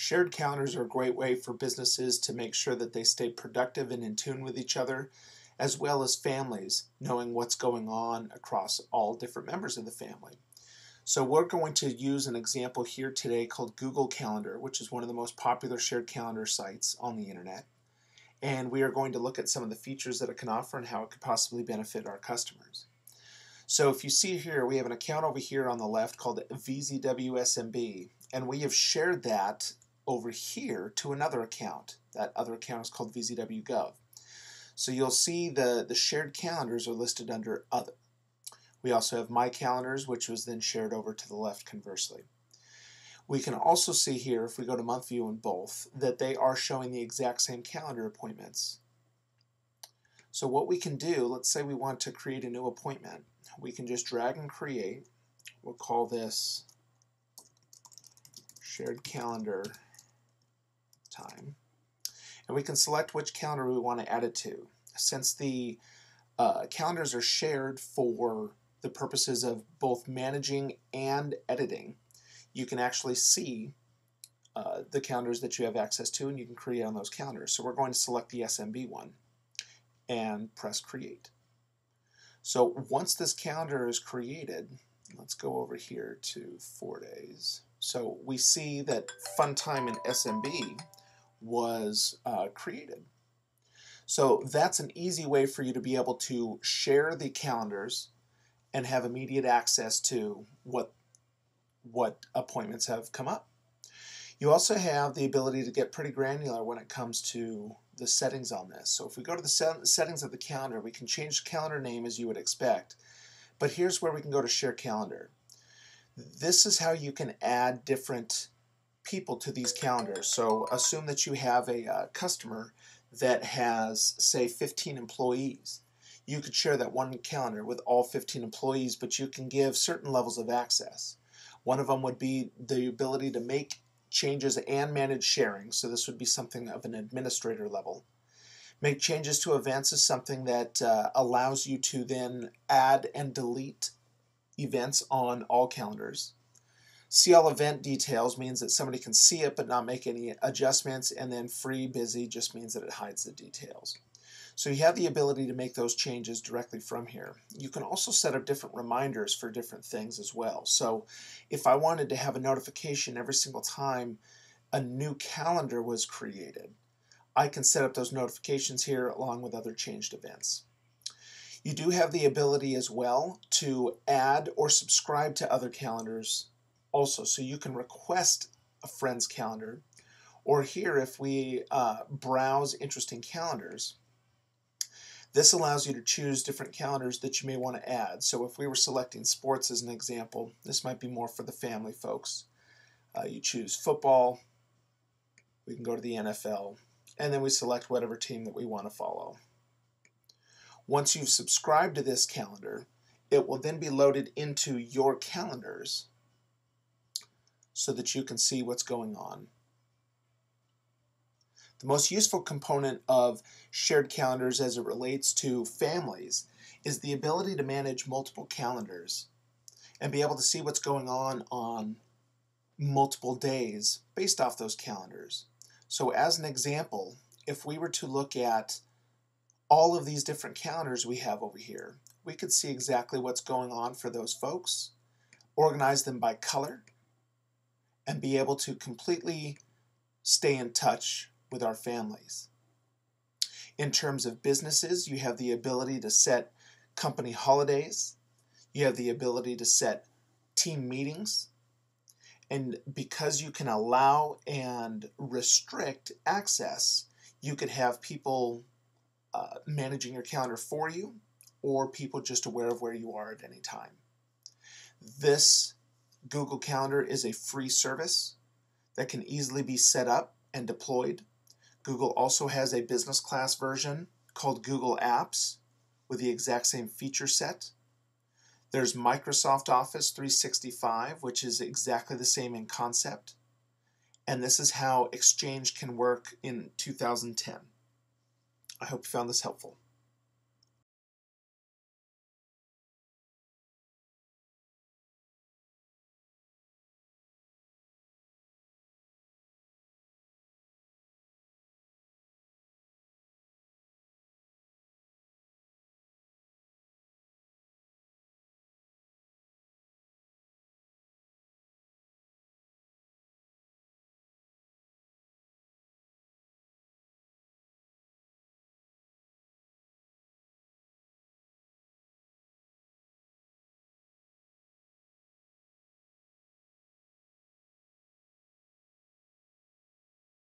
Shared calendars are a great way for businesses to make sure that they stay productive and in tune with each other, as well as families, knowing what's going on across all different members of the family. So we're going to use an example here today called Google Calendar, which is one of the most popular shared calendar sites on the internet. And we are going to look at some of the features that it can offer and how it could possibly benefit our customers. So if you see here, we have an account over here on the left called VZWSMB, and we have shared that over here to another account. That other account is called VZWGov. So you'll see the shared calendars are listed under Other. We also have My Calendars, which was then shared over to the left conversely. We can also see here, if we go to Month View in both, that they are showing the exact same calendar appointments. So what we can do, let's say we want to create a new appointment. We can just drag and create. We'll call this Shared Calendar Time. And we can select which calendar we want to add it to. Since the calendars are shared for the purposes of both managing and editing, you can actually see the calendars that you have access to, and you can create on those calendars. So we're going to select the SMB one and press Create. So once this calendar is created, let's go over here to 4 days. So we see that Fun Time in SMB was created. So that's an easy way for you to be able to share the calendars and have immediate access to what appointments have come up. You also have the ability to get pretty granular when it comes to the settings on this. So if we go to the settings of the calendar, we can change the calendar name as you would expect. But here's where we can go to Share Calendar. This is how you can add different people to these calendars. So assume that you have a customer that has, say, 15 employees. You could share that one calendar with all 15 employees, but you can give certain levels of access. One of them would be the ability to make changes and manage sharing. So this would be something of an administrator level. Make changes to events is something that allows you to then add and delete events on all calendars. See all event details means that somebody can see it but not make any adjustments, and then free busy just means that it hides the details. So you have the ability to make those changes directly from here. You can also set up different reminders for different things as well. So if I wanted to have a notification every single time a new calendar was created, I can set up those notifications here along with other changed events. You do have the ability as well to add or subscribe to other calendars also. So you can request a friend's calendar, or here if we browse interesting calendars, this allows you to choose different calendars that you may want to add. So if we were selecting sports as an example, this might be more for the family folks. You choose football, we can go to the NFL, and then we select whatever team that we want to follow. Once you've subscribed to this calendar, it will then be loaded into your calendars so that you can see what's going on. The most useful component of shared calendars as it relates to families is the ability to manage multiple calendars and be able to see what's going on multiple days based off those calendars. So as an example, if we were to look at all of these different calendars we have over here, we could see exactly what's going on for those folks, organize them by color, and be able to completely stay in touch with our families. In terms of businesses, you have the ability to set company holidays, you have the ability to set team meetings, and because you can allow and restrict access, you could have people managing your calendar for you, or people just aware of where you are at any time. This Google Calendar is a free service that can easily be set up and deployed. Google also has a business class version called Google Apps with the exact same feature set. There's Microsoft Office 365, which is exactly the same in concept. And this is how Exchange can work in 2010. I hope you found this helpful.